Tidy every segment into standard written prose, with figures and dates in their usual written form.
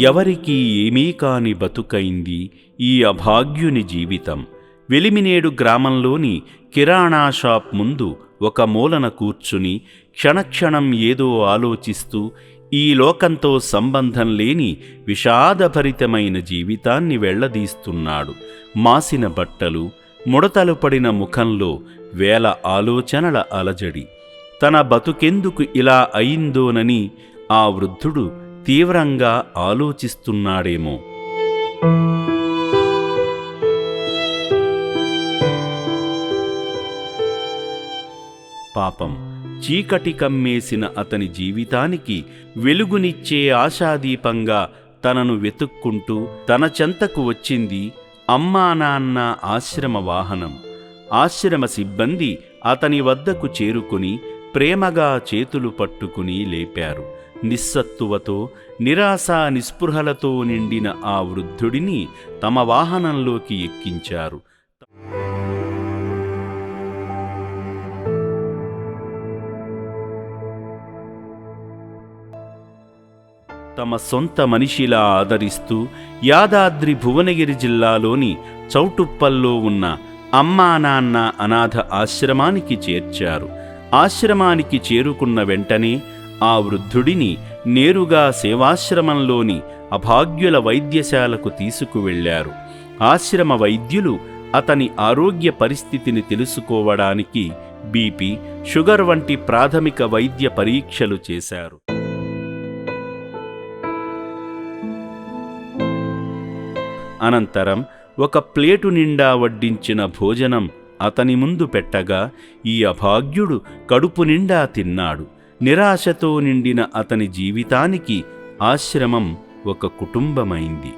ఎవరికీ ఏమీ కాని బతుకైంది ఈ అభాగ్యుని జీవితం. వెలిమినేడు గ్రామంలోని కిరాణా షాప్ ముందు ఒక మూలన కూర్చుని క్షణక్షణం ఏదో ఆలోచిస్తూ ఈ లోకంతో సంబంధం లేని విషాదభరితమైన జీవితాన్ని వెళ్లదీస్తున్నాడు. మాసిన బట్టలు, ముడతలు పడిన ముఖంలో వేల ఆలోచనల అలజడి. తన బతుకెందుకు ఇలా అయిందోనని ఆ వృద్ధుడు తీవ్రంగా ఆలోచిస్తున్నాడేమో. పాపం, చీకటి కమ్మేసిన అతని జీవితానికి వెలుగునిచ్చే ఆశాదీపంగా తనను వెతుక్కుంటూ తన చెంతకు వచ్చింది అమ్మా నాన్న ఆశ్రమ వాహనం. ఆశ్రమ సిబ్బంది అతని వద్దకు చేరుకుని ప్రేమగా చేతులు పట్టుకుని లేపారు. నిస్సత్తువతో, నిరాశా నిస్పృహలతో నిండిన ఆ వృద్ధుడిని తమ వాహనంలోకి ఎక్కించారు. తమ సొంత మనిషిలా ఆదరిస్తూ యాదాద్రి భువనగిరి జిల్లాలోని చౌటుప్పల్లో ఉన్న అమ్మా నాన్న అనాథ ఆశ్రమానికి చేర్చారు. ఆశ్రమానికి చేరుకున్న వెంటనే ఆ వృద్ధుడిని నేరుగా సేవాశ్రమంలోని అభాగ్యుల వైద్యశాలకు తీసుకువెళ్లారు. ఆశ్రమ వైద్యులు అతని ఆరోగ్య పరిస్థితిని తెలుసుకోవడానికి బీపీ, షుగర్ వంటి ప్రాథమిక వైద్య పరీక్షలు చేశారు. అనంతరం ఒక ప్లేటు నిండా వడ్డించిన భోజనం అతని ముందు పెట్టగా ఈ అభాగ్యుడు కడుపు నిండా తిన్నాడు. నిరాశతో నిండిన అతని జీవితానికి ఆశ్రమం ఒక కుటుంబమైంది.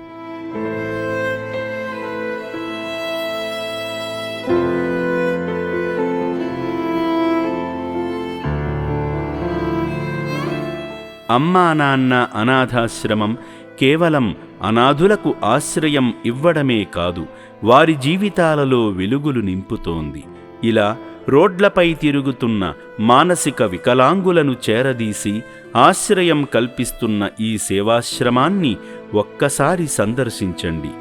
అమ్మా నాన్న అనాథాశ్రమం కేవలం అనాథులకు ఆశ్రయం ఇవ్వడమే కాదు, వారి జీవితాలలో వెలుగులు నింపుతోంది. ఇలా రోడ్లపై తిరుగుతున్న మానసిక వికలాంగులను చేరదీసి ఆశ్రయం కల్పిస్తున్న ఈ సేవాశ్రమాన్ని ఒక్కసారి సందర్శించండి.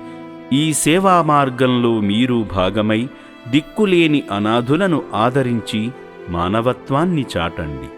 ఈ సేవా మార్గంలో మీరు భాగమై దిక్కులేని అనాథులను ఆదరించి మానవత్వాన్ని చాటండి.